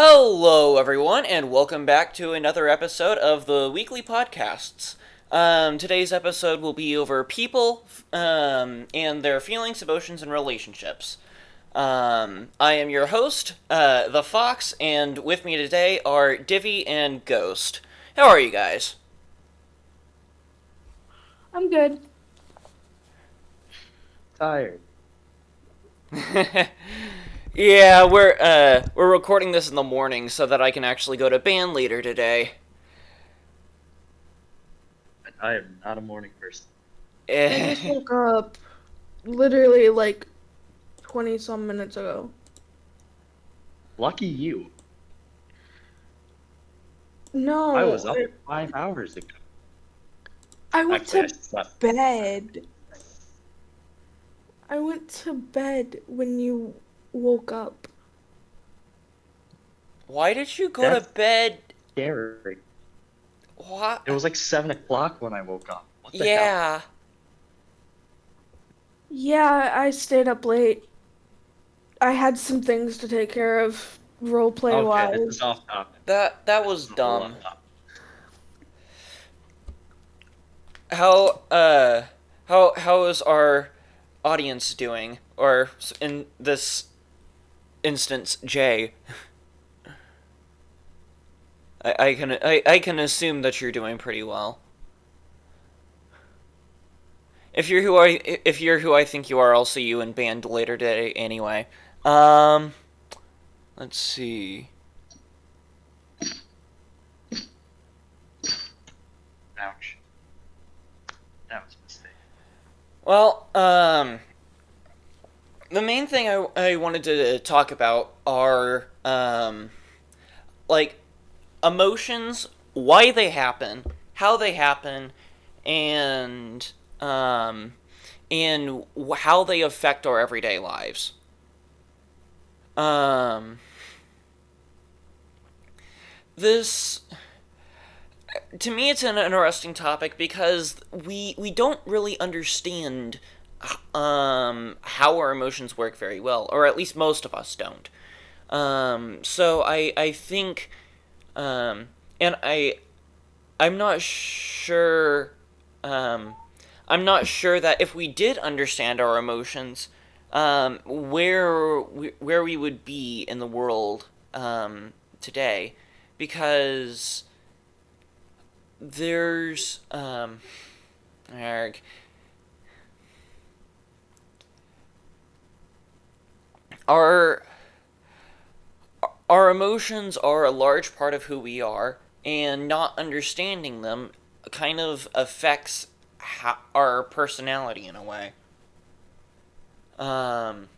Hello, everyone, and welcome back to another episode of the weekly podcasts. Today's episode will be over people and their feelings, emotions, and relationships. I am your host, The Fox, and with me today are Divvy and Ghost. How are you guys? I'm good. Tired. Yeah, we're recording this in the morning so that I can actually go to band later today. I am not a morning person. I just woke up literally like 20 some minutes ago. Lucky you. No, I was up 5 hours ago. I went Actually, I to slept. bed. I went to bed when you woke up. Why did you go That's to bed? scary. What? It was like 7 o'clock when I woke up. What the hell? Yeah. Yeah, I stayed up late. I had some things to take care of, roleplay Okay, this wise. is off topic. That was This is a whole dumb. off topic. How is our audience doing? Or in this instance, Jay? I can assume that you're doing pretty well. If you're who I think you are, I'll see you in band later today anyway. Um, let's see. Ouch. That was a mistake. Well, the main thing I wanted to talk about are like emotions, why they happen, how they happen, and how they affect our everyday lives. Um, this to me it's an interesting topic because we don't really understand how our emotions work very well, or at least most of us don't. So I think and I'm not sure I'm not sure that if we did understand our emotions, where we would be in the world today, because there's our our emotions are a large part of who we are, and not understanding them kind of affects our personality in a way. Um,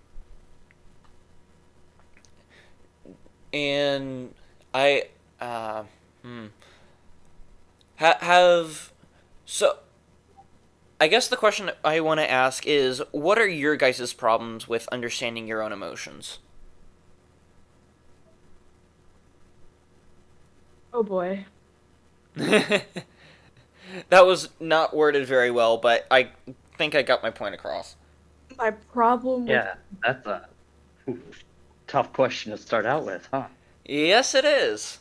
and I uh, hmm, have so. I guess the question I want to ask is, what are your guys' problems with understanding your own emotions? Oh boy. That was not worded very well, but I think I got my point across. My problem with Yeah, that's a tough question to start out with, huh? Yes, it is.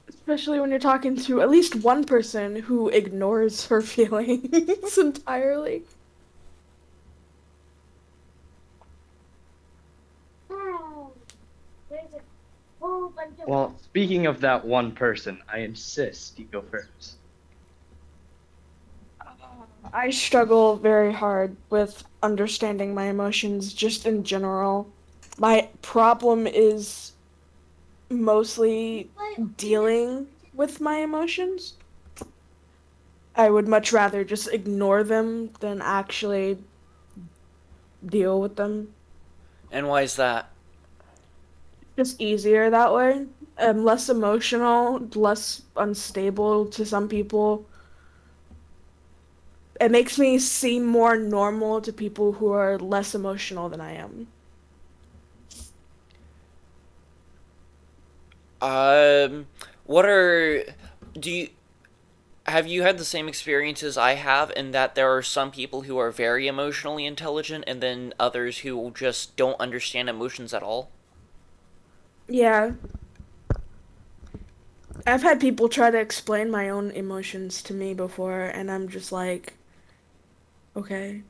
Especially when you're talking to at least one person who ignores her feelings entirely. Well, speaking of that one person, I insist you go first. I struggle very hard with understanding my emotions just in general. My problem is mostly dealing with my emotions. I would much rather just ignore them than actually deal with them. And why is that? Just easier that way. Less emotional, less unstable to some people. It makes me seem more normal to people who are less emotional than I am. Um, what are do you have you had the same experiences I have, in that there are some people who are very emotionally intelligent and then others who just don't understand emotions at all? Yeah. I've had people try to explain my own emotions to me before, and I'm just like, okay.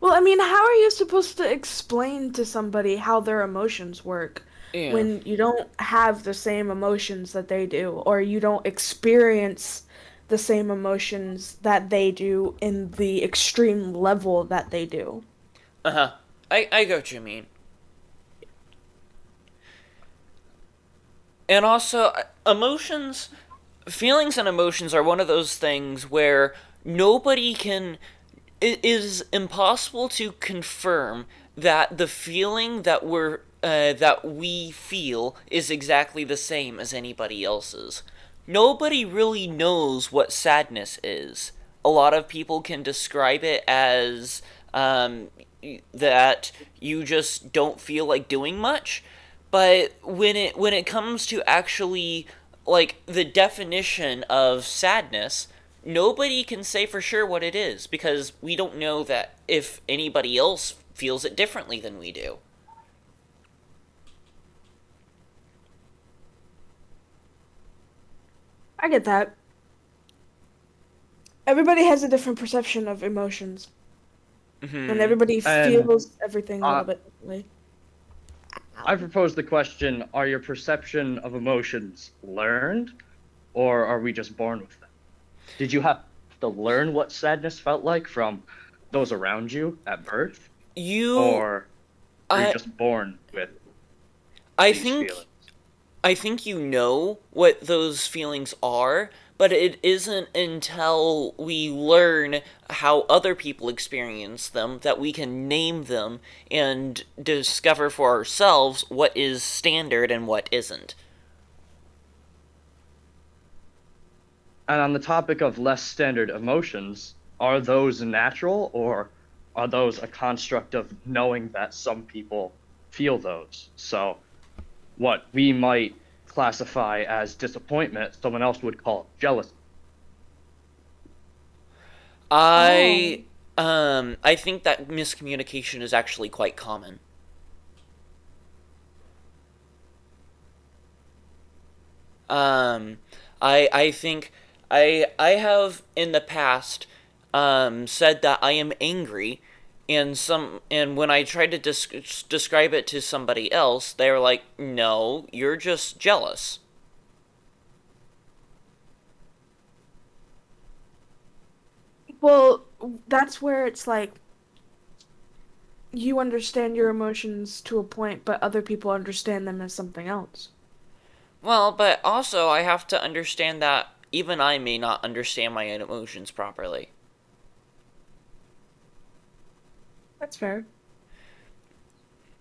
Well, I mean, how are you supposed to explain to somebody how their emotions work Yeah. when you don't have the same emotions that they do, or you don't experience the same emotions that they do in the extreme level that they do? Uh-huh. I get what you mean. And also, emotions, feelings and emotions are one of those things where nobody can, it is impossible to confirm that the feeling that we feel is exactly the same as anybody else's. Nobody really knows what sadness is. A lot of people can describe it as um, that you just don't feel like doing much, but when it comes to actually like the definition of sadness, nobody can say for sure what it is because we don't know that if anybody else feels it differently than we do. I get that. Everybody has a different perception of emotions, and Hmm. everybody And feels everything a uh, little bit differently. I propose the question: are your perception of emotions learned, or are we just born with them? Did you have to learn what sadness felt like from those around you at birth, You, or were you I, just born with I these think feelings? I think you know what those feelings are, but it isn't until we learn how other people experience them that we can name them and discover for ourselves what is standard and what isn't. And on the topic of less standard emotions, are those natural, or are those a construct of knowing that some people feel those? So, what we might classify as disappointment, someone else would call jealousy. I Oh. I think that miscommunication is actually quite common. Um, I think I have in the past said that I am angry, and when I tried to describe it to somebody else, they were like, "No, you're just jealous." Well, that's where it's like you understand your emotions to a point, but other people understand them as something else. Well, but also I have to understand that even I may not understand my own emotions properly. That's fair.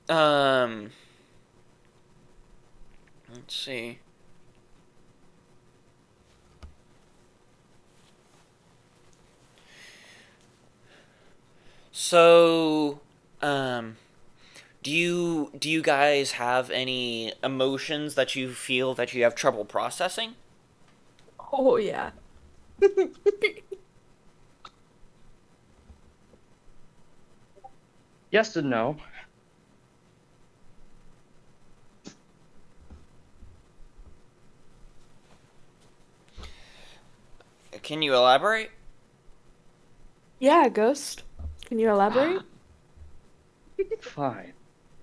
Um, let's see. So, um, do you guys have any emotions that you feel that you have trouble processing? Oh yeah. Yes and no. Can you elaborate? Yeah, Ghost. Can you elaborate? Fine.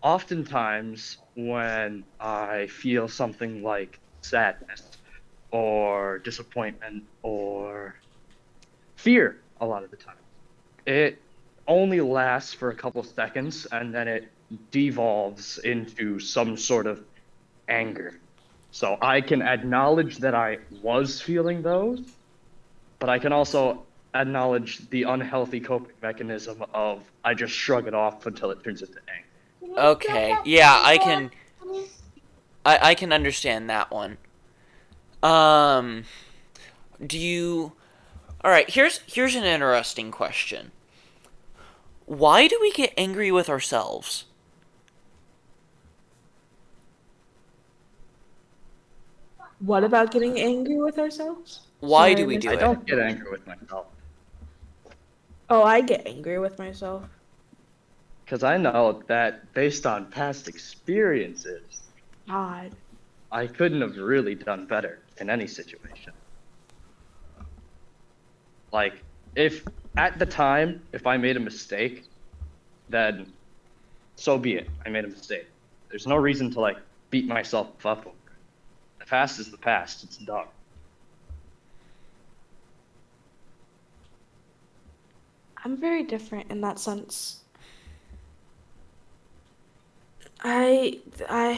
Oftentimes, when I feel something like sadness or disappointment or fear, a lot of the time, it only lasts for a couple seconds and then it devolves into some sort of anger. So I can acknowledge that I was feeling those, but I can also acknowledge the unhealthy coping mechanism of I just shrug it off until it turns into anger. Okay, yeah, I can understand that one. Um, do you? All right, here's an interesting question. Why do we get angry with ourselves? What about getting angry with ourselves? Why Sorry, I do we missed do I it? that. don't get angry with myself. Oh, I get angry with myself. Because I know that based on past experiences, God. I couldn't have really done better in any situation. Like, if at the time, if I made a mistake, then so be it. I made a mistake. There's no reason to like beat myself up over it. The past is the past. It's done. I'm very different in that sense. I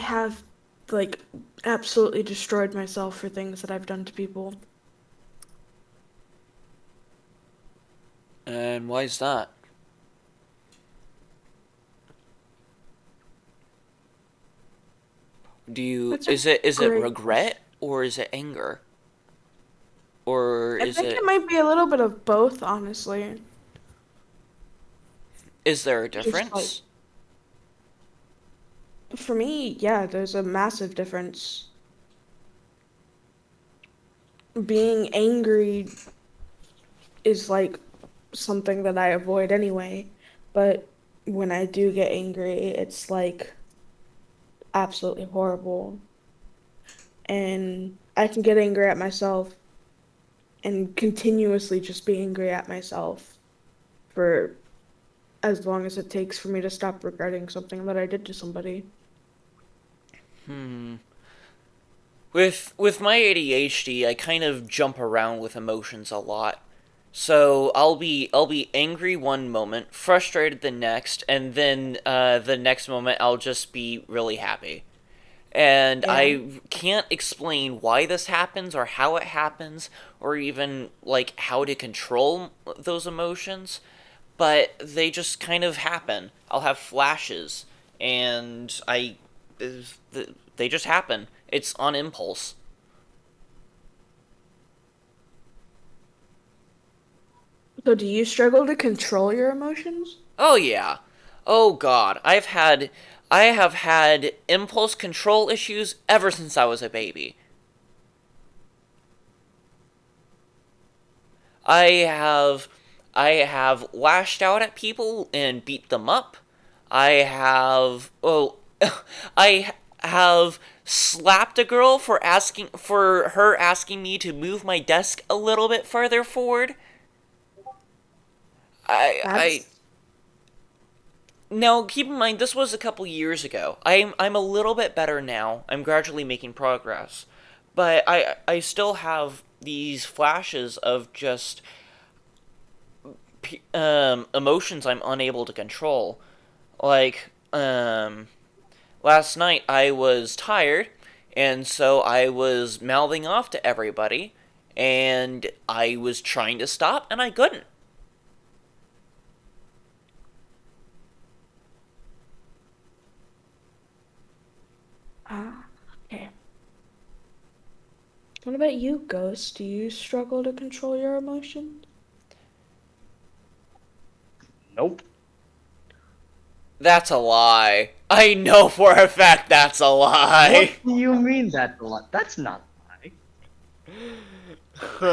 have like absolutely destroyed myself for things that I've done to people. And why is that? That's a Is it great question. regret or is it anger? Or I is think it it might be a little bit of both, honestly. is there a Just like difference? for me, yeah, there's a massive difference. Being angry is like something that I avoid anyway, but when I do get angry, it's like absolutely horrible. And I can get angry at myself and continuously just be angry at myself for as long as it takes for me to stop regretting something that I did to somebody. Hmm. With my ADHD, I kind of jump around with emotions a lot. So I'll be angry one moment, frustrated the next, and then the next moment I'll just be really happy. And Yeah. I can't explain why this happens or how it happens or even like how to control those emotions, but they just kind of happen. I'll have flashes and they just happen. It's on impulse. So do you struggle to control your emotions? Oh yeah. Oh god. I have had impulse control issues ever since I was a baby. I have I have lashed out at people and beat them up. I have slapped a girl for her asking me to move my desk a little bit further forward. I That's Now keep in mind this was a couple years ago. I'm a little bit better now. I'm gradually making progress. But I still have these flashes of just emotions I'm unable to control. Like, last night I was tired, and so I was mouthing off to everybody, and I was trying to stop, and I couldn't. okay. What about you, Ghost? Do you struggle to control your emotions? Nope. That's a lie. I know for a fact that's a lie. What do you mean that's a lie? That's not a lie.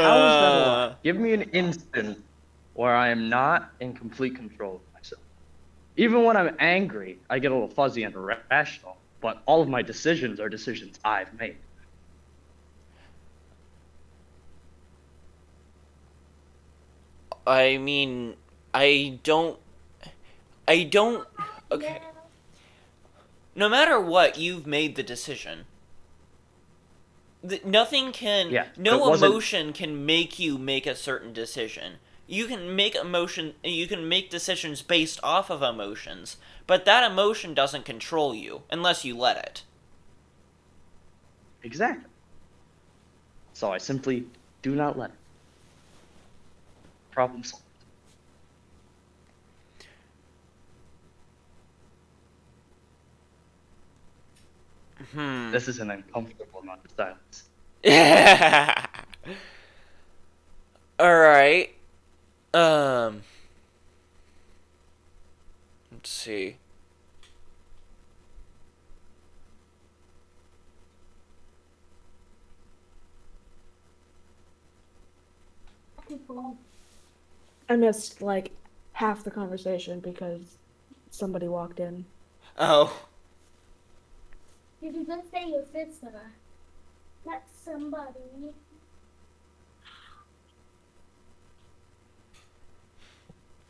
How is that a lie? Give me an instant where I am not in complete control of myself. Even when I'm angry, I get a little fuzzy and irrational, but all of my decisions are decisions I've made. I mean, I don't. I don't. Okay. No matter what, you've made the decision. Nothing can. Yeah, but it No wasn't emotion can make you make a certain decision. You can make emotion. You can make decisions based off of emotions, but that emotion doesn't control you unless you let it. exactly. So I simply do not let it. Problem solved. Hmm. This is an uncomfortable amount of silence. All right. Um. Let's see. I missed like half the conversation because somebody walked in. Oh. Did you just say your sister? Not somebody.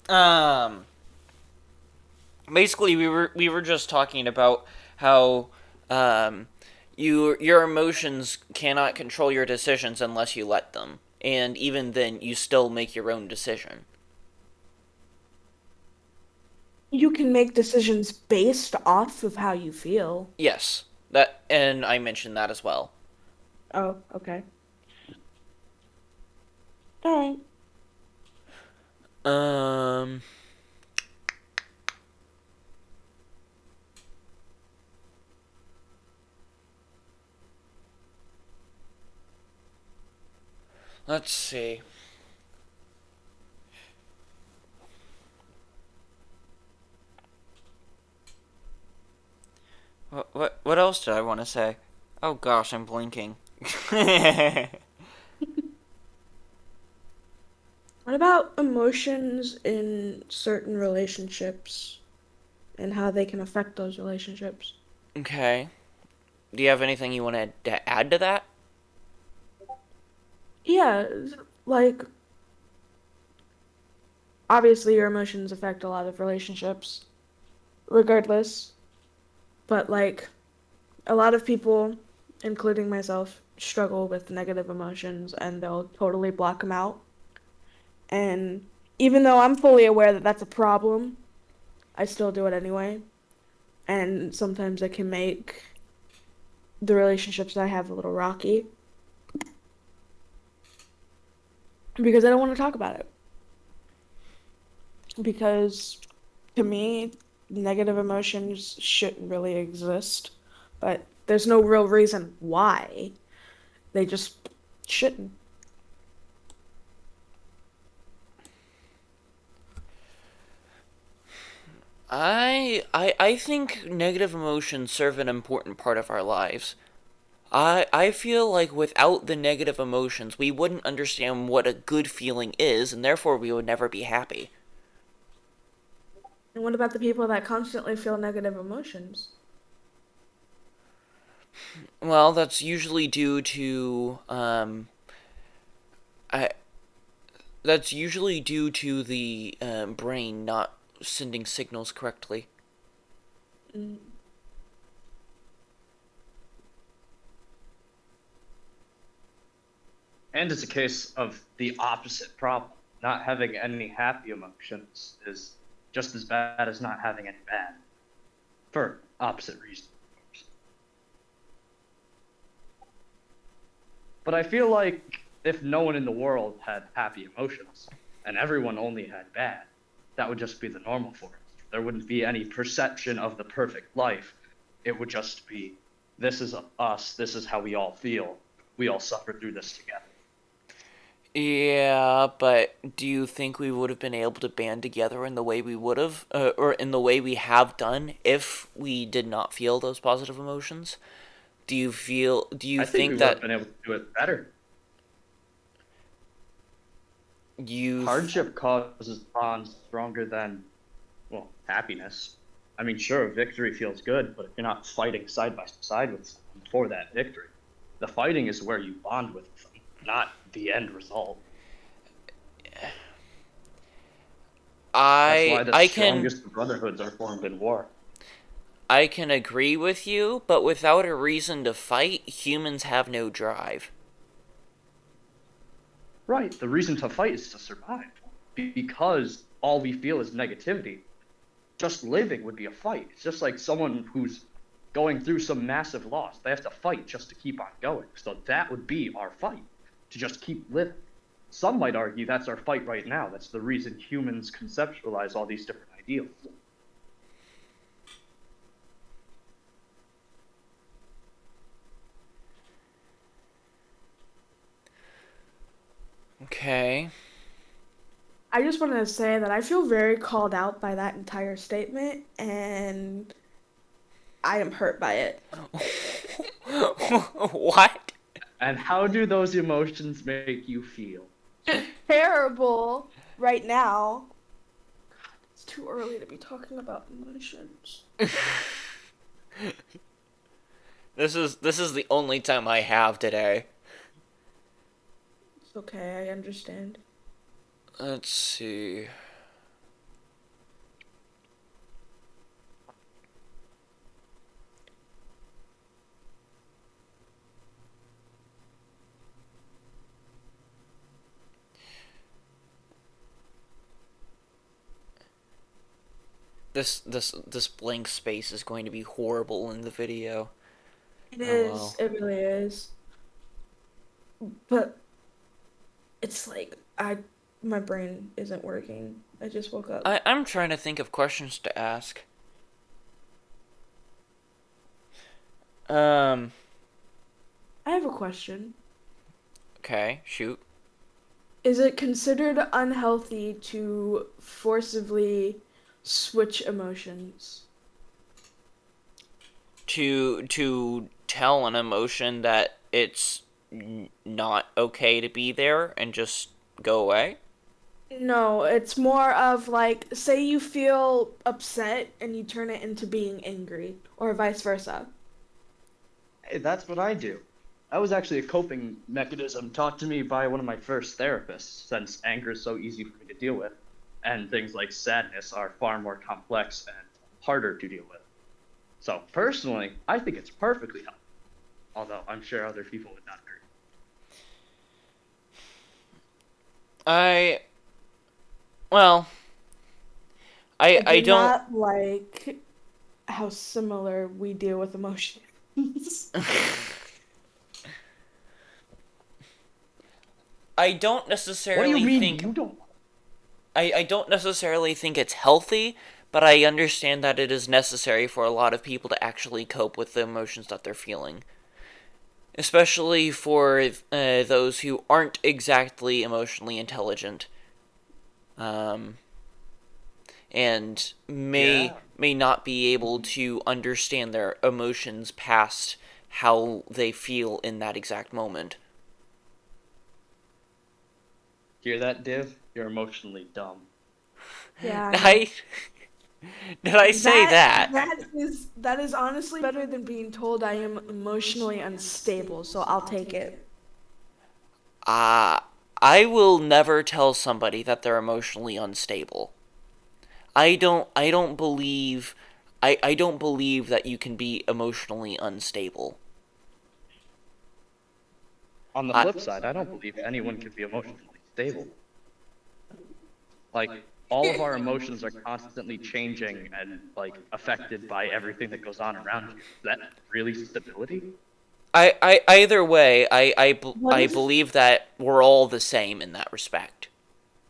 Um. Basically, we were just talking about how your emotions cannot control your decisions unless you let them, and even then, you still make your own decision. You can make decisions based off of how you feel. Yes, that, and I mentioned that as well. Oh, okay. All right. Um. Let's see. What else did I want to say? Oh gosh, I'm blinking. What about emotions in certain relationships and how they can affect those relationships? Okay. Do you have anything you want to add to that? Yeah, like obviously your emotions affect a lot of relationships, regardless. But like a lot of people, including myself, struggle with negative emotions and they'll totally block them out. And even though I'm fully aware that that's a problem, I still do it anyway. And sometimes it can make the relationships I have a little rocky because I don't want to talk about it. Because to me, negative emotions shouldn't really exist, but there's no real reason why. They just shouldn't. I think negative emotions serve an important part of our lives. I feel like without the negative emotions, we wouldn't understand what a good feeling is, and therefore we would never be happy. And what about the people that constantly feel negative emotions? Well, that's usually due to I that's usually due to the brain not sending signals correctly. Mm. And it's a case of the opposite problem. Not having any happy emotions is just as bad as not having any bad, for opposite reasons. But I feel like if no one in the world had happy emotions and everyone only had bad, that would just be the normal for us. There wouldn't be any perception of the perfect life. It would just be, this is us, this is how we all feel. We all suffer through this together. Yeah, but do you think we would have been able to band together in the way we would have, or in the way we have done, if we did not feel those positive emotions? Do you I think we think would have that been able to do it better. you, Hardship causes bonds stronger than, well, happiness. I mean, sure, victory feels good, but if you're not fighting side by side with someone for that victory, the fighting is where you bond with them, not the end result. That's why the I can, strongest brotherhoods are formed in war. I can agree with you, but without a reason to fight, humans have no drive. Right, the reason to fight is to survive. Because all we feel is negativity. Just living would be a fight. It's just like someone who's going through some massive loss. They have to fight just to keep on going. So that would be our fight, to just keep living. Some might argue that's our fight right now. That's the reason humans conceptualize all these different ideals. Okay. I just wanted to say that I feel very called out by that entire statement, and I am hurt by it. What? And how do those emotions make you feel? Terrible right now. too early to be talking about emotions. This is the only time I have today. It's okay, I understand. Let's see. This blank space is going to be horrible in the video. It Oh, is. well. It really is. But it's like my brain isn't working. I just woke up. I'm trying to think of questions to ask. I have a question. Okay, shoot. Is it considered unhealthy to forcibly switch emotions? To tell an emotion that it's not okay to be there and just go away? No, it's more of like, say you feel upset and you turn it into being angry, or vice versa. Hey, that's what I do. That was actually a coping mechanism taught to me by one of my first therapists, since anger is so easy for me to deal with, and things like sadness are far more complex and harder to deal with. So personally, I think it's perfectly healthy, although I'm sure other people would not agree. Well, I did don't. not like how similar we deal with emotions. I don't What do you necessarily mean think you don't? I don't necessarily think it's healthy, but I understand that it is necessary for a lot of people to actually cope with the emotions that they're feeling. Especially for those who aren't exactly emotionally intelligent. Um, and Yeah. may not be able to understand their emotions past how they feel in that exact moment. Hear that, Div? You're emotionally dumb. Yeah, I know. I did I say that? That is honestly better than being told I am emotionally unstable, so I'll take it. Uh, I will never tell somebody that they're emotionally unstable. I don't believe I don't believe that you can be emotionally unstable. On the I, flip side, I don't believe anyone can be emotionally stable. Like, all of our emotions are constantly changing and, like, affected by everything that goes on around you. Is that really stability? either way, What I if believe that we're all the same in that respect.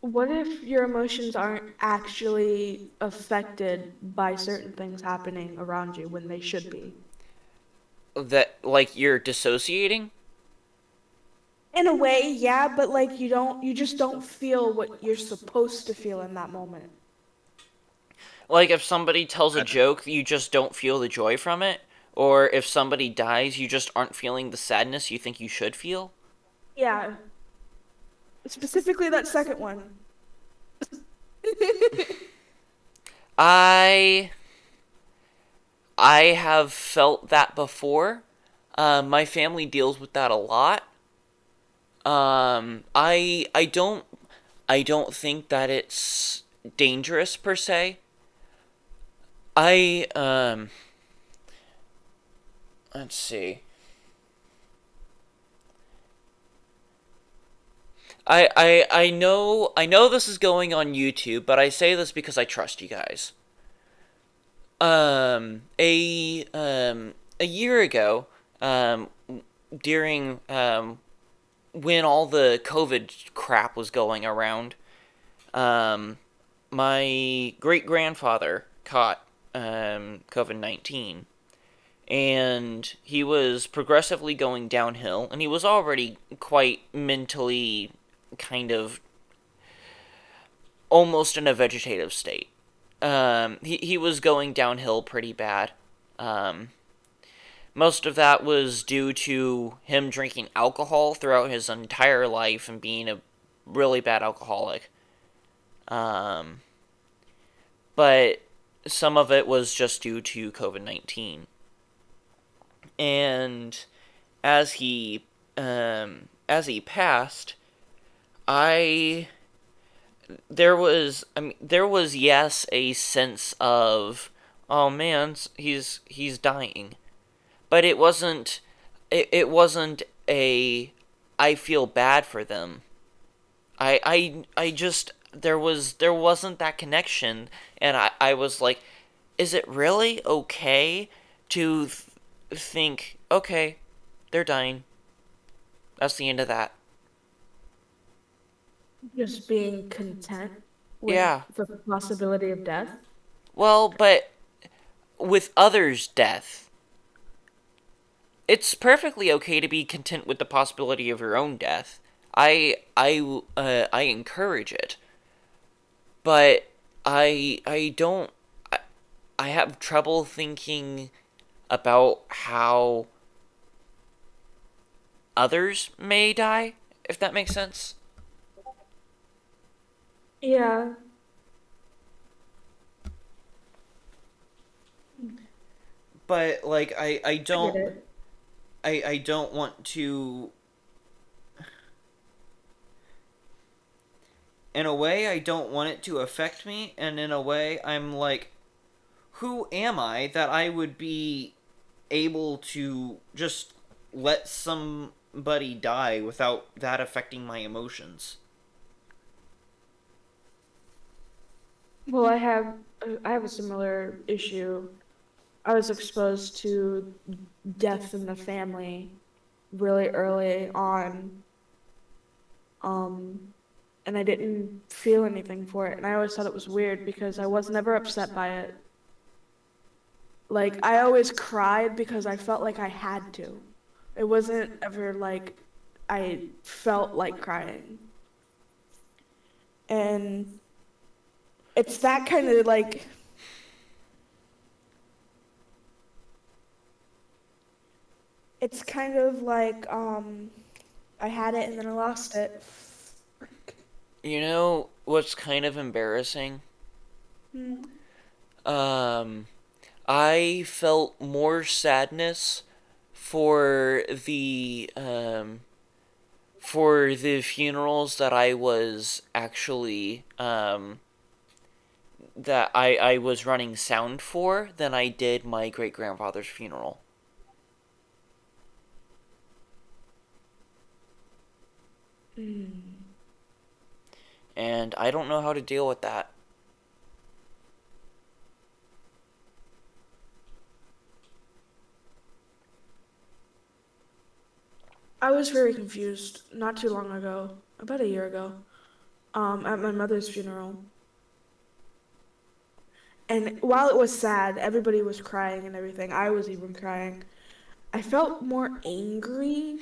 what if your emotions aren't actually affected by certain things happening around you when they should be? That like you're dissociating? In a way, yeah, but like you just don't feel what you're supposed to feel in that moment. Like if somebody tells a That's joke, you just don't feel the joy from it? Or if somebody dies, you just aren't feeling the sadness you think you should feel? Yeah, specifically that second one. I I have felt that before. My family deals with that a lot. I don't think that it's dangerous per se. I let's see. I know this is going on YouTube, but I say this because I trust you guys. A year ago, during when all the COVID crap was going around, um, my great grandfather caught COVID-19, and he was progressively going downhill, and he was already quite mentally kind of almost in a vegetative state. He was going downhill pretty bad. Um, Most of that was due to him drinking alcohol throughout his entire life and being a really bad alcoholic. Um, but some of it was just due to COVID-19. And as he passed, I there was, yes, a sense of, oh man, he's dying, but it wasn't a, I feel bad for them. I just, there wasn't that connection, and I was like, is it really okay to think, okay, they're dying, that's the end of that? Just being content with Yeah. the possibility of death. Well, but with others' death, it's perfectly okay to be content with the possibility of your own death. I encourage it, but I don't. I have trouble thinking about how others may die, if that makes sense. Yeah. But like I I get don't it. I don't want to, in a way I don't want it to affect me, and in a way I'm like, who am I that I would be able to just let somebody die without that affecting my emotions? Well, I have a similar issue. I was exposed to death in the family really early on, um, and I didn't feel anything for it, and I always thought it was weird because I was never upset by it. Like, I always cried because I felt like I had to. It wasn't ever like I felt like crying. And it's that kind of like, it's kind of like, I had it and then I lost it. You know what's kind of embarrassing? Hmm. Um, I felt more sadness for the funerals that I was actually that I was running sound for than I did my great grandfather's funeral. Hmm. And I don't know how to deal with that. I was very confused not too long ago, about a year ago, at my mother's funeral. And while it was sad, everybody was crying and everything. I was even crying. I felt more angry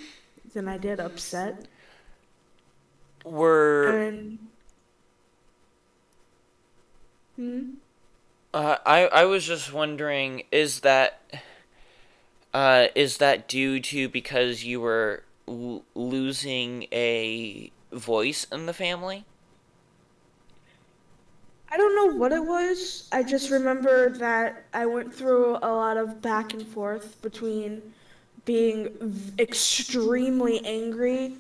than I did upset. Were And hmm, I was just wondering, is that due to because you were losing a voice in the family? I don't know what it was. I just remember that I went through a lot of back and forth between being extremely angry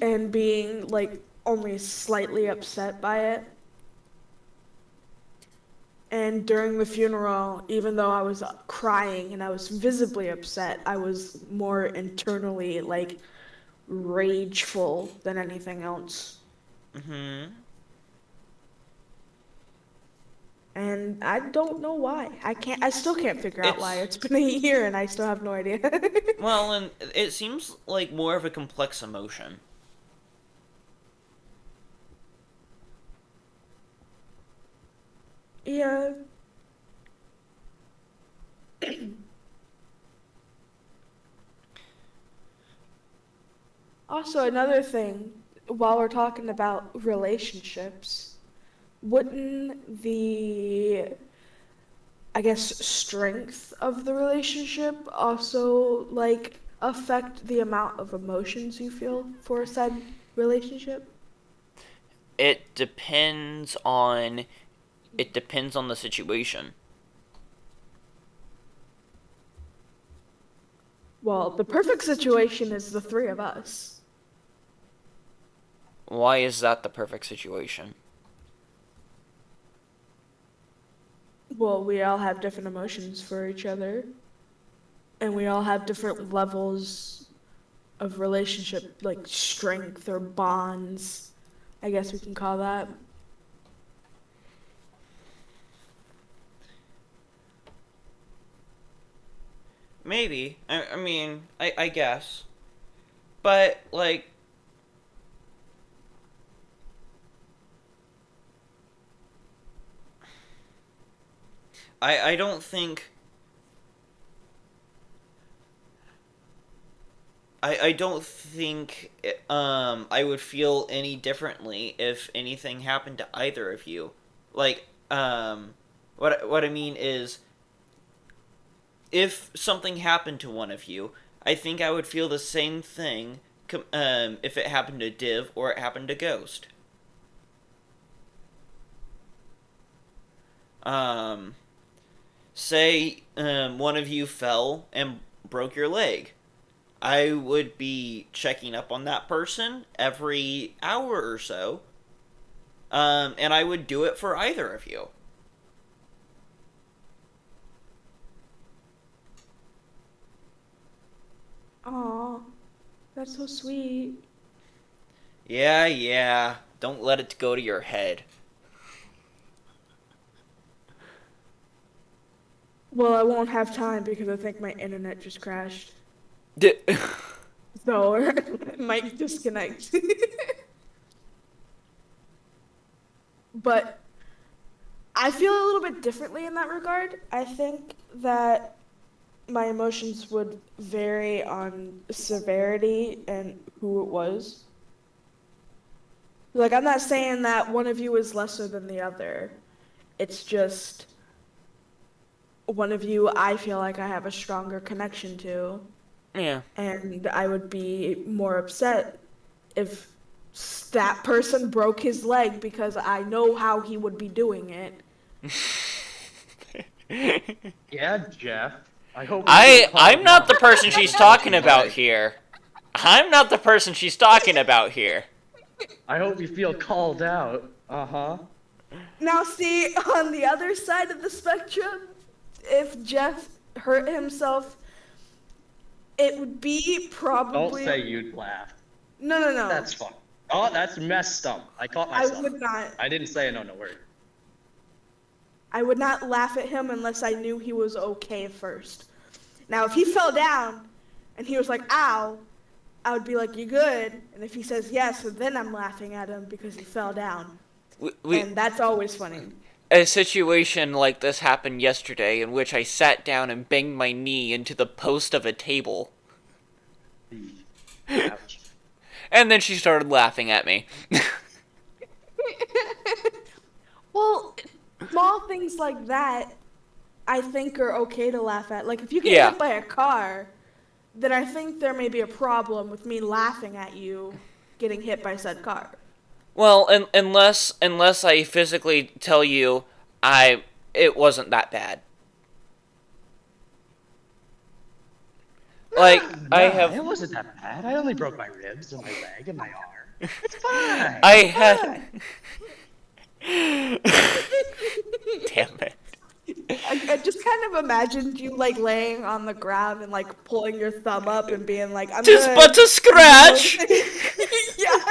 and being like only slightly upset by it. And during the funeral, even though I was crying and I was visibly upset, I was more internally like rageful than anything else. Mm-hmm. And I don't know why. I still can't figure out why. It's, It's been a year and I still have no idea. well, and it seems like more of a complex emotion. Yeah. Also, another thing, while we're talking about relationships, wouldn't the, I guess, strength of the relationship also like affect the amount of emotions you feel for said relationship? It depends on It depends on the situation. Well, the perfect situation is the three of us. Why is that the perfect situation? Well, we all have different emotions for each other. And we all have different levels of relationship, like strength or bonds, I guess we can call that. Maybe. I mean, I guess. But, like, I don't think... I don't think I would feel any differently if anything happened to either of you. Like, what I mean is, if something happened to one of you, I think I would feel the same thing if it happened to Div or it happened to Ghost. Say one of you fell and broke your leg. I would be checking up on that person every hour or so. And I would do it for either of you. Aw, that's so sweet. Yeah. Don't let it go to your head. Well, I won't have time because I think my internet just crashed. D- So, it might disconnect. But I feel a little bit differently in that regard. I think that my emotions would vary on severity and who it was. Like, I'm not saying that one of you is lesser than the other. It's just one of you I feel like I have a stronger connection to, yeah. and I would be more upset if that person broke his leg because I know how he would be doing it. Yeah, Jeff. I hope. You feel I'm not the calm person now. she's talking about here. I'm not the person she's talking about here. I hope you feel called out. Uh-huh. Now, see, on the other side of the spectrum, if Jeff hurt himself, it would be Don't probably... say you'd laugh. No. That's fine. Oh, that's messed up. I caught I myself. would not. I didn't say no word. I would not laugh at him unless I knew he was okay first. Now, if he fell down and he was like, ow, I would be like, you good? And if he says yes, then I'm laughing at him because he fell down. And that's always funny. A situation like this happened yesterday in which I sat down and banged my knee into the post of a table. Ouch. And then she started laughing at me. Well, small things like that, I think are okay to laugh at. Like, if you get Yeah. hit by a car, then I think there may be a problem with me laughing at you getting hit by said car. Well, unless I physically tell you it wasn't that bad. Like, It wasn't that bad. I only broke my ribs and my leg and my arm. It's fine. I had... Damn it. I just kind of imagined you, like, laying on the ground and, like, pulling your thumb up and being like, I'm Just good. but a scratch! Yeah.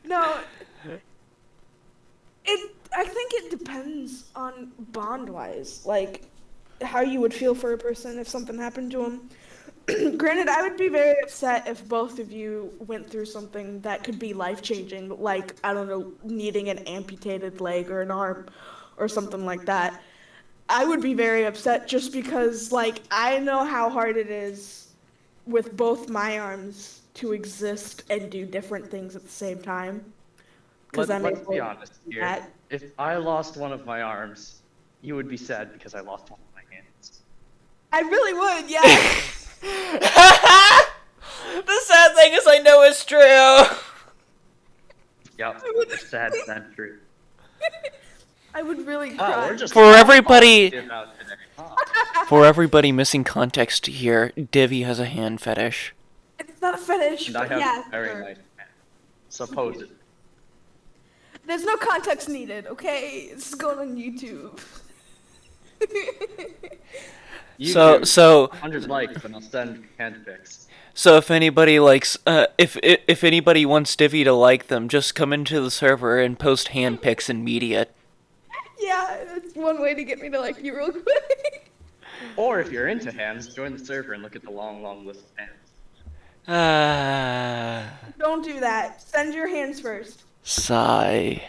No. I think it depends on bond-wise, like, how you would feel for a person if something happened to him. Granted, I would be very upset if both of you went through something that could be life-changing, like, I don't know, needing an amputated leg or an arm or something like that. I would be very upset just because, like, I know how hard it is with both my arms to exist and do different things at the same time. Let's able be to honest do here. that. If I lost one of my arms, you would be sad because I lost one of my hands. I really would, yeah. The sad thing is I know it's true. Yep, it's sad, that's true. I would really Oh, cry. we're just For everybody- positive out today, huh? For everybody missing context here, Divvy has a hand fetish. It's not a fetish, And I but have yeah. very sure. nice hands. Supposedly. There's no context needed, okay? This is going on YouTube. So 100 likes and I'll send hand pics. So if anybody likes, if anybody wants Divvy to like them, just come into the server and post hand pics in media. Yeah, that's one way to get me to like you real quick. Or if you're into hands, join the server and look at the long, long list of hands. Don't do that. Send your hands first. Sigh.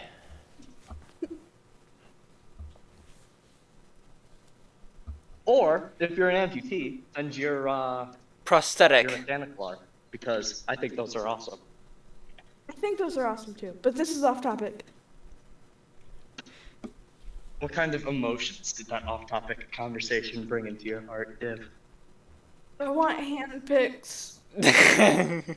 Or if you're an amputee, send your Prosthetic. mechanical art, because I think those are awesome. I think those are awesome too, but this is off topic. What kind of emotions did that off-topic conversation bring into your heart, Div? I want hand pics. It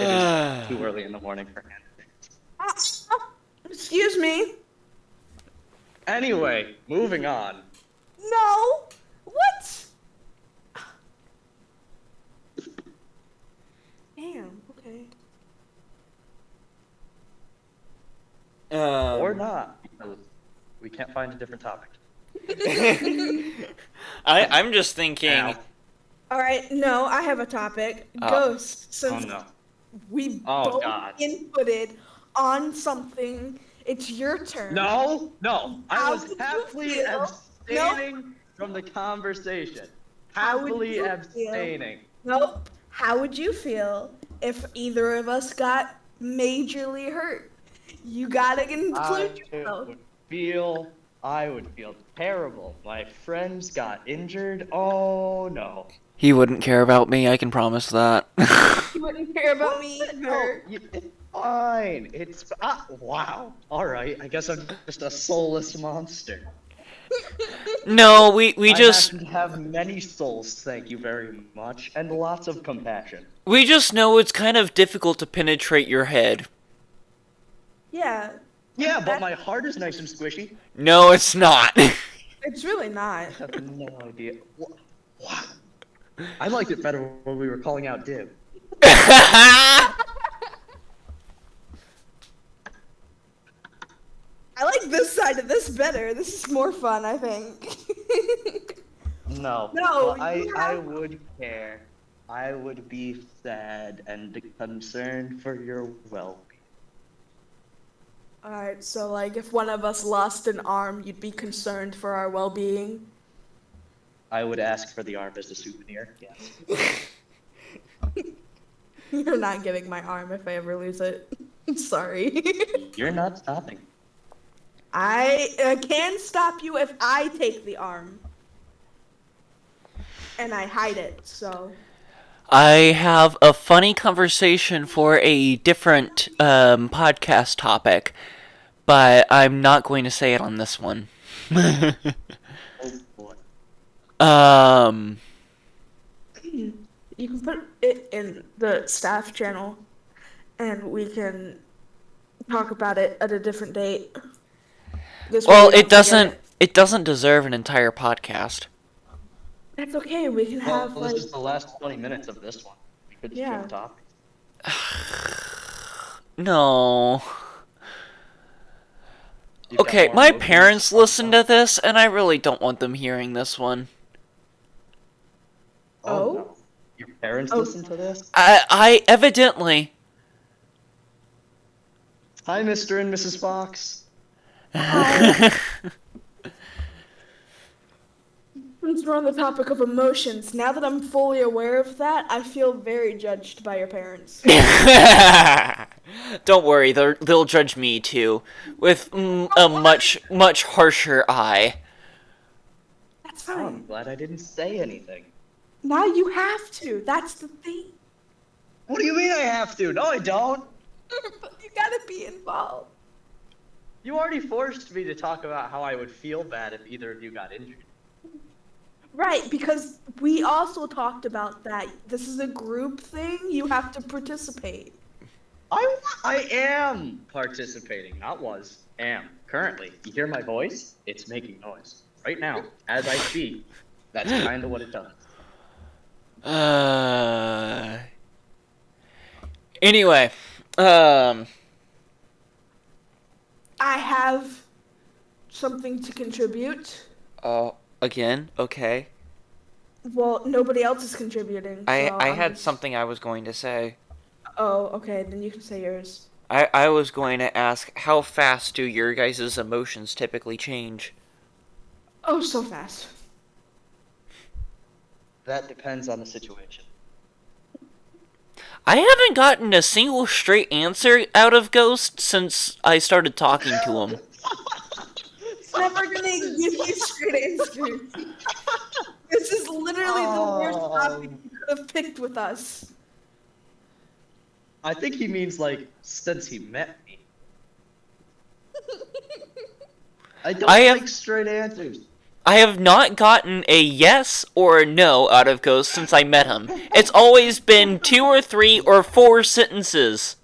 is too early in the morning for hand pics. Excuse me. Anyway, moving on. No. What? Damn. Okay. Or not, because we can't find a different topic. I'm just thinking. Ow. All right. No, I have a topic. Oh. Ghosts. Oh Since no. we Oh, both God. inputted on something, it's your turn. No, no. I How was would you happily feel? abstaining from the conversation. How would Happily you feel? abstaining. Nope. How would you feel if either of us got majorly hurt? You gotta include yourself. I would feel terrible. My friends got injured. Oh no. He wouldn't care about me, I can promise that. You wouldn't care about me either. It's fine. It's wow. All right. I guess I'm just a soulless monster. No, we I just happen to have many souls, thank you very much, and lots of compassion. we just know it's kind of difficult to penetrate your head. Yeah, Yeah, but my heart is nice and squishy. No, it's not. it's really not. I have no idea. Wow. I liked it better when we were calling out Div. I like this side of this better. This is more fun, I think. No. No, Well, I have- would care. I would be sad and concerned for your well-being. Alright, so like if one of us lost an arm, you'd be concerned for our well-being. I would ask for the arm as a souvenir. Yes. You're not getting my arm if I ever lose it. Sorry. You're not stopping. I can stop you if I take the arm. And I hide it, so. I have a funny conversation for a different podcast topic, but I'm not going to say it on this one. Oh boy. You can put it in the staff channel, and we can talk about it at a different date. This way Well, we don't it doesn't. forget It doesn't deserve an entire podcast. That's okay. We can Well, have this like. is the last 20 minutes of this one. We could just Yeah. change topic. No. You've got Okay, more my movies parents to talk listen to about. this, and I really don't want them hearing this one. Oh? No. Your parents Oh. listen to this? I evidently. Hi, Mr. and Mrs. Fox. Since we're on the topic of emotions, now that I'm fully aware of that, I feel very judged by your parents. Don't worry, they'll judge me too, with a much harsher eye. That's Oh, fine. I'm glad I didn't say anything. Now you have to. That's the thing. What do you mean I have to? No, I don't. But you gotta be involved. You already forced me to talk about how I would feel bad if either of you got injured. Right, because we also talked about that. This is a group thing. You have to participate. I am participating, not was, am. Currently, you hear my voice? It's making noise. Right now, as I speak, that's kind of what it does. Anyway, I have something to contribute. again, okay. Well, nobody else is contributing. I so I I'm had just- something I was going to say. Oh, okay. Then you can say yours. I was going to ask, how fast do your guys' emotions typically change? Oh, so fast. That depends on the situation. I haven't gotten a single straight answer out of Ghost since I started talking to him. It's never gonna give you straight answers. This is literally the worst topic you could have picked with us. I think he means, like, since he met me. I don't I have- like straight answers. I have not gotten a yes or a no out of Ghost since I met him. It's always been 2 or 3 or 4 sentences.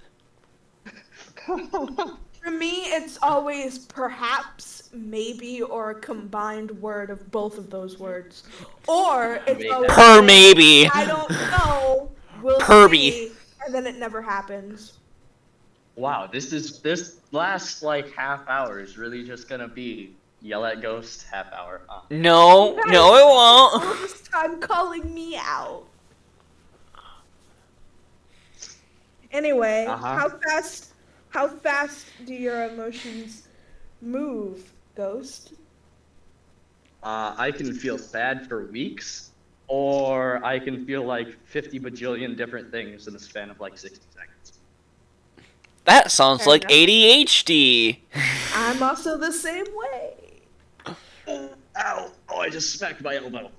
For me, it's always perhaps, maybe, or a combined word of both of those words. Or it's Maybe. always Per maybe. I don't know. We'll Perby. see, and then it never happens. Wow, this last, like, half hour is really just gonna be yell at Ghost half hour. No, no it All won't. this time calling me out. Anyway, Uh-huh. how fast do your emotions move, Ghost? I can feel sad for weeks, or I can feel like 50 bajillion different things in the span of like 60 seconds. That sounds Fair like enough. ADHD. I'm also the same way. Ow! Oh, I just smacked my elbow.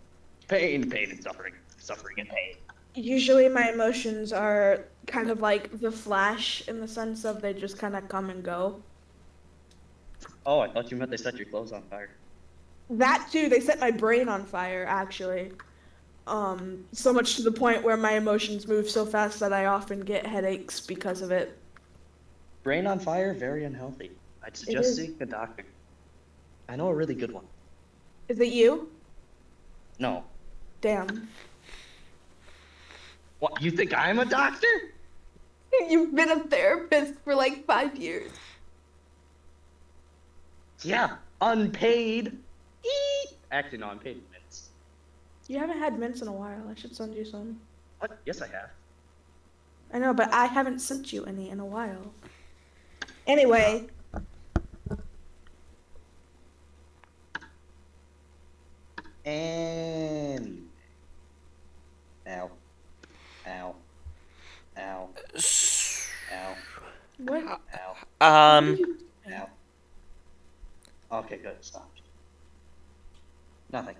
Pain, pain, and suffering. Suffering and pain. Usually my emotions are kind of like the Flash in the sense of they just kind of come and go. Oh, I thought you meant they set your clothes on fire. That too, they set my brain on fire actually. So much to the point where my emotions move so fast that I often get headaches because of it. Brain on fire, very unhealthy. I'd is. suggest seeing a doctor. I know a really good one. Is it you? No. Damn. What, you think I'm a doctor? You've been a therapist for like 5 years. Yeah, unpaid. Eek. Actually, no, I'm paid minutes. You haven't had mints in a while. I should send you some. What? Yes, I have. I know, but I haven't sent you any in a while. Anyway. And ow, ow, ow, ow, What? ow, Um, ow. Okay, good. Stop. Nothing.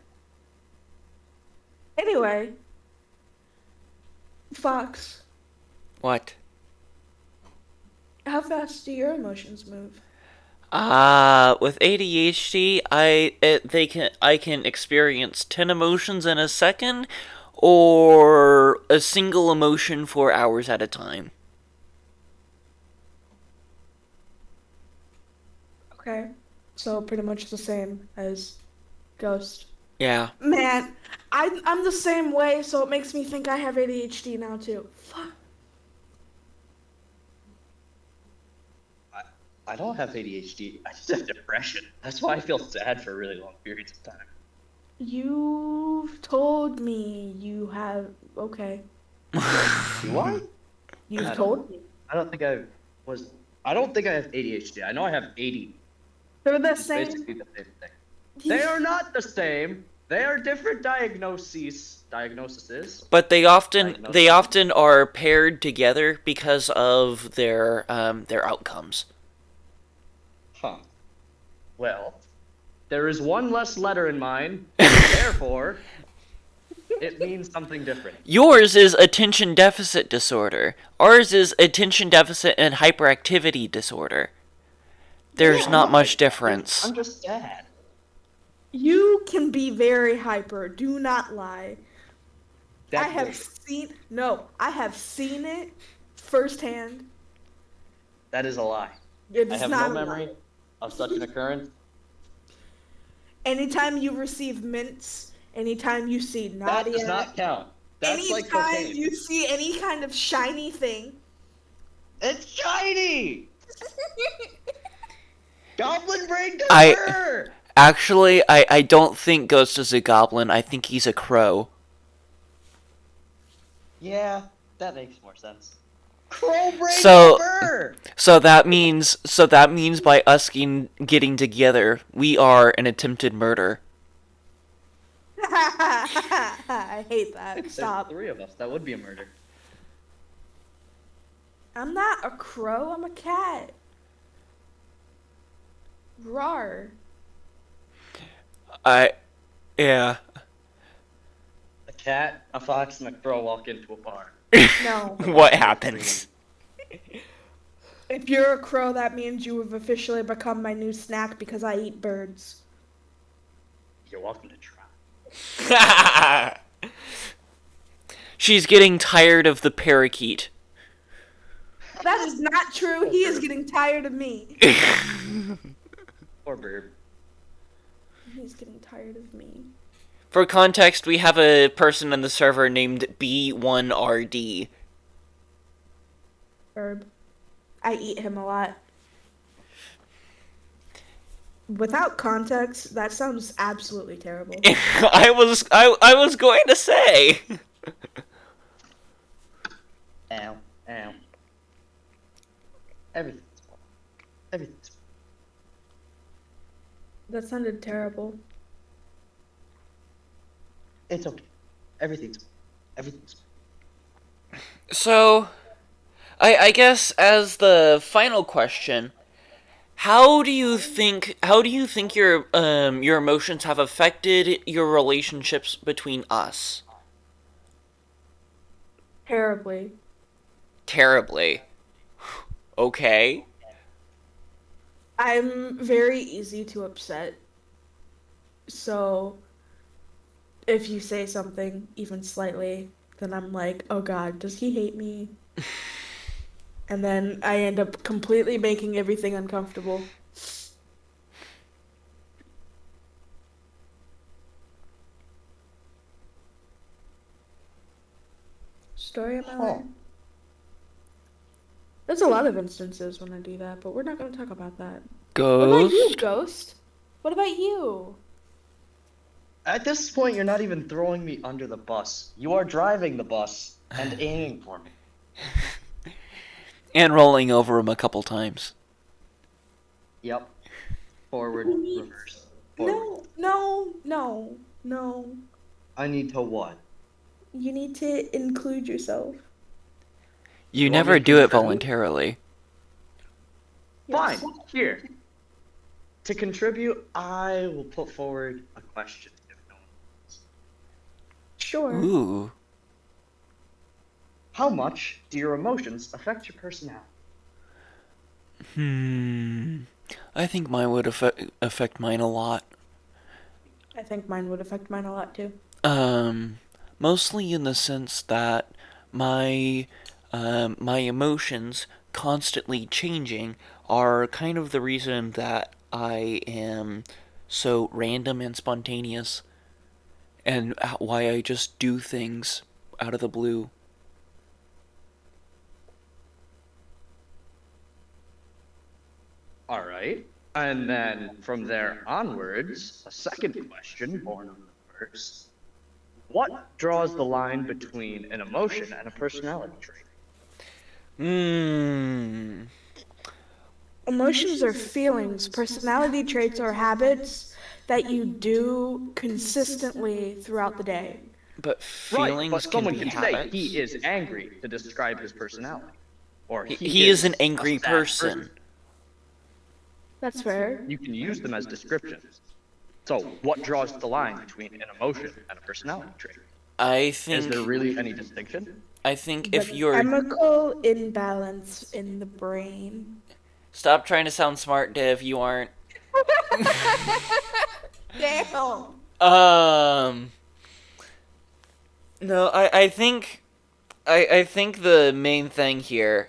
Anyway. Fox, what? how fast do your emotions move? With ADHD, I can experience 10 emotions in a second, or a single emotion for hours at a time. Okay. So pretty much the same as Ghost. Yeah. Man, I'm the same way, so it makes me think I have ADHD now too. Fuck. I don't have ADHD. I just have depression. That's why I feel sad for really long periods of time. You've told me you have. Okay. Do I? You've I don't told me. I don't think I was. I don't think I have ADHD. I know I have AD. They're the It's same. basically the same thing. They are not the same. They are different diagnoses. But they often are paired together because of their outcomes. Huh. Well, there is one less letter in mine, therefore, it means something different. Yours is attention deficit disorder. Ours is attention deficit and hyperactivity disorder. There's Yeah, not no, much difference. I'm just sad. You can be very hyper. Do not lie. That's I have bullshit. seen. No, I have seen it firsthand. That is a lie. It I is have not no a memory lie. of such an occurrence. Anytime you receive mints, anytime you see That does Nadia, not count. That's like anytime cocaine. you see any kind of shiny thing. It's shiny! Goblin brain I- cover! Actually, I don't think Ghost is a goblin. I think he's a crow. Yeah, that makes more sense. Crow brain So- cover! So that means by us getting together, we are an attempted murder. I hate that. There's Stop. 3 of us. That would be a murder. I'm not a crow, I'm a cat. Rawr. Yeah. A cat, a fox, and a crow walk into a bar. No. What happens? If you're a crow, that means you have officially become my new snack because I eat birds. You're welcome to try. She's getting tired of the parakeet. That is not true. He is getting tired of me. Or bird. He's getting tired of me. For context, we have a person in the server named B1RD. Herb. I eat him a lot. Without context, that sounds absolutely terrible. I was going to say. Ow. Ow. Everything's fine. Everything's fine. That sounded terrible. It's okay. Everything's fine. Everything's fine. So, I guess as the final question, how do you think your emotions have affected your relationships between us? Terribly. Terribly. Okay. I'm very easy to upset. So, if you say something even slightly, then I'm like, oh God, does he hate me? And then I end up completely making everything uncomfortable. Story of my life. There's a lot of instances when I do that, but we're not going to talk about that. What about you, Ghost? Ghost? What about you? At this point, you're not even throwing me under the bus. You are driving the bus and aiming for me. And rolling over him a couple times. Yep. Forward, reverse. Forward. No. I need to what? You need to include yourself. You want never me to do it contribute? voluntarily. Fine. Here. To contribute, I will put forward a question. If no one wants. Sure. Ooh. How much do your emotions affect your personality? I think mine would affect mine a lot. I think mine would affect mine a lot too. Mostly in the sense that my emotions constantly changing are kind of the reason that I am so random and spontaneous, and why I just do things out of the blue. All right. And then from there onwards, a second question born of the first. What draws the line between an emotion and a personality trait? Emotions are feelings. Personality traits are habits that you do consistently throughout the day. But Right, feelings but someone can be can say habits. he is angry to describe his personality. Or He is an a angry sad person. That's fair. You can use them as descriptions. So, what draws the line between an emotion and a personality trait? I Is think there really any distinction? if The you're chemical imbalance in the brain. stop trying to sound smart, Dev. You aren't. Damn. No, I think the main thing here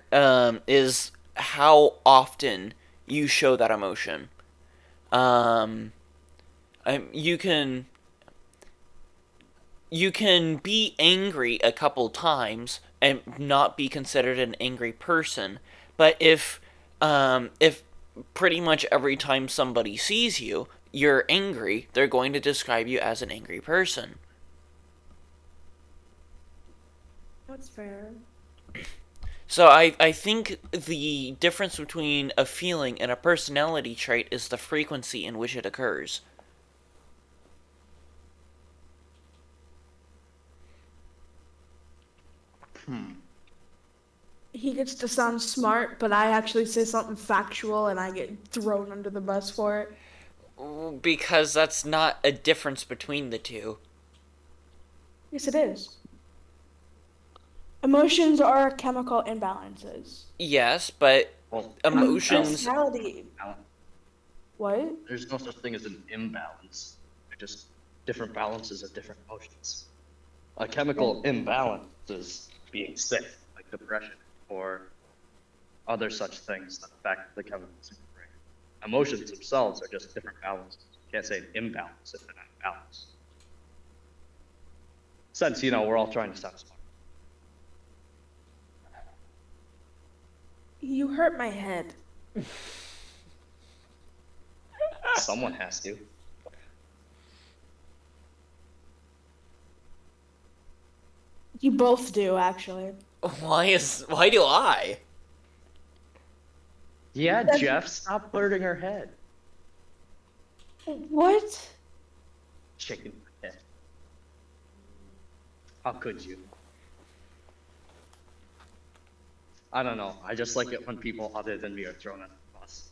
is how often you show that emotion. You can be angry a couple times and not be considered an angry person, but if pretty much every time somebody sees you, you're angry, they're going to describe you as an angry person. That's fair. So I think the difference between a feeling and a personality trait is the frequency in which it occurs. He gets to sound smart, but I actually say something factual and I get thrown under the bus for it. Because that's not a difference between the two. Yes, it is. Emotions are chemical imbalances. Yes, but Well, emotions... Personality. What? there's no such thing as an imbalance. They're just different balances of different emotions. A chemical imbalance is being sick, like depression, or other such things that affect the chemicals in your brain. Emotions themselves are just different balances. You can't say an imbalance if they're not balanced. Since, we're all trying to sound smart. You hurt my head. Someone has to. You both do, actually. Why do I? Yeah, Jeff, stop hurting her head. What? Shaking my head. How could you? I don't know. I just like it when people other than me are thrown under the bus.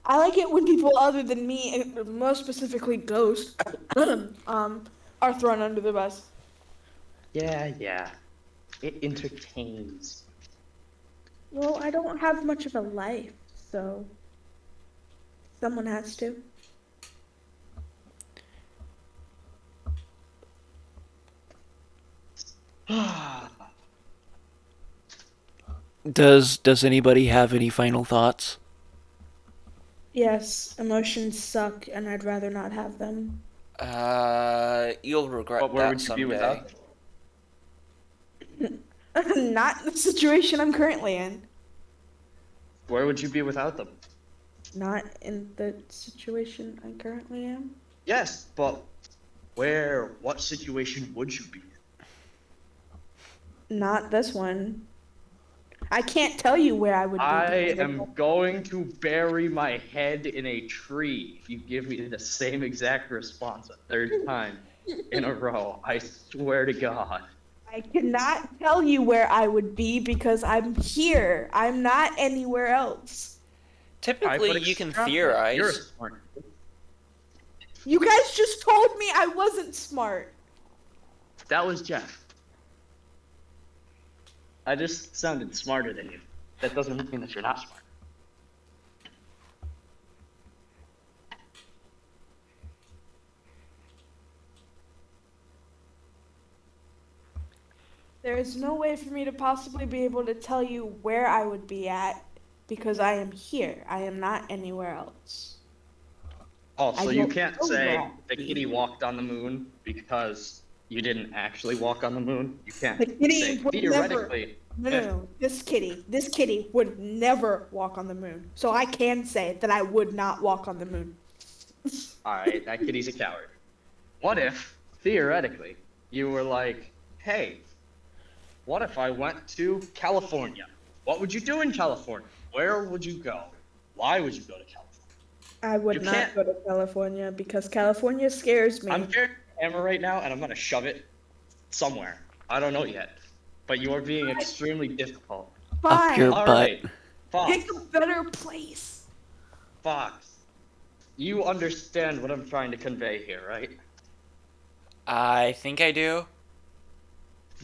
I like it when people other than me, and most specifically ghosts, are thrown under the bus. Yeah. It entertains. Well, I don't have much of a life, so someone has to. Does anybody have any final thoughts? Yes, emotions suck, and I'd rather not have them. You'll regret But where that would you someday. be without them? Not the situation I'm currently in. Where would you be without them? Not in the situation I currently am. Yes, but what situation would you be in? Not this one. I can't tell you where I would be. I am going to bury my head in a tree if you give me the same exact response a third time in a row. I swear to God. I cannot tell you where I would be because I'm here. I'm not anywhere else. Typically, you can You're theorize. smart. You guys just told me I wasn't smart. That was Jeff. I just sounded smarter than you. That doesn't mean that you're not smart. There is no way for me to possibly be able to tell you where I would be at because I am here. I am not anywhere else. Oh, so I you don't can't know say that. the kitty walked on the moon because you didn't actually walk on the moon? You can't The kitty say would theoretically. No. This kitty would never walk on the moon. So I can say that I would not walk on the moon. Alright, that kitty's a coward. What if, theoretically, you were like, hey, what if I went to California? What would you do in California? Where would you go? Why would you go to California? I would You not can't- go to California because California scares me. I'm carrying a hammer right now, and I'm gonna shove it somewhere. I don't know yet. But you are being extremely difficult. Up your Fine. butt. Alright, Fox, Pick a better place. Fox. You understand what I'm trying to convey here, right? I think I do.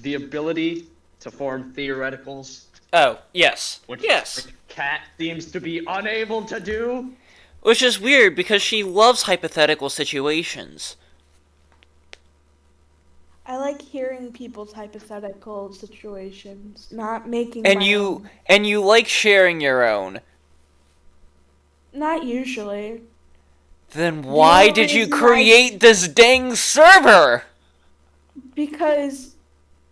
The ability to form theoreticals, Oh, yes. which Yes. Cat seems to be unable to do. Which is weird because she loves hypothetical situations. I like hearing people's hypothetical situations, not making And my own. you like sharing your own. Not usually. Then The why only did you reason create this dang server? Because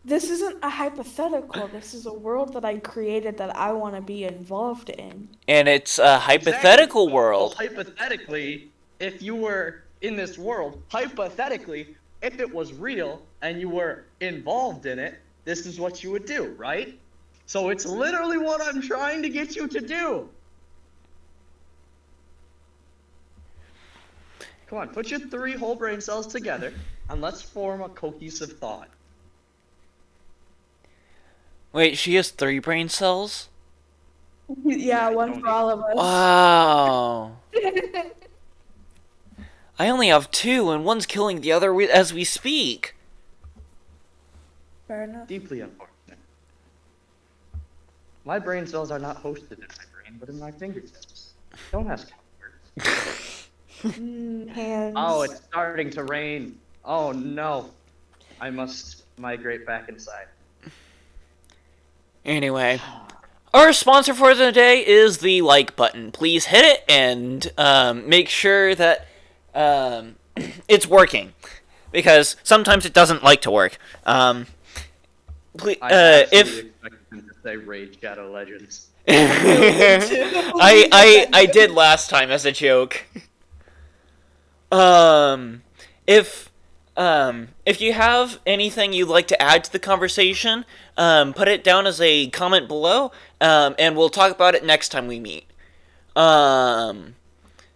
this isn't a hypothetical. This is a world that I created that I want to be involved in. And it's a hypothetical Exactly. Well, world. hypothetically, if you were in this world, hypothetically, if it was real and you were involved in it, this is what you would do, right? So it's literally what I'm trying to get you to do. Come on, put your 3 whole brain cells together and let's form a cohesive thought. Wait, she has 3 brain cells? Yeah, I one don't for all of us. Wow. I only have 2, and one's killing the other as we speak. Fair enough. Deeply unfortunate. My brain cells are not hosted in my brain, but in my fingertips. Don't ask how it works. Hands. Oh, it's starting to rain. Oh no. I must migrate back inside. Anyway, our sponsor for the day is the like button. Please hit it and make sure that it's working, because sometimes it doesn't like to work. Please, I absolutely if expected him to say Raid Shadow Legends. I did last time as a joke. If you have anything you'd like to add to the conversation, put it down as a comment below, and we'll talk about it next time we meet.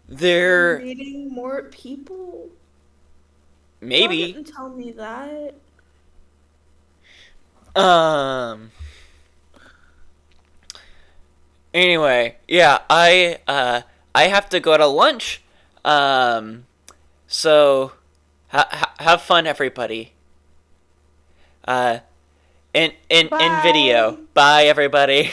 There Meeting more people? maybe. Don't tell me that. Anyway, yeah, I have to go to lunch. So have fun, everybody. In Bye. video. Bye, everybody.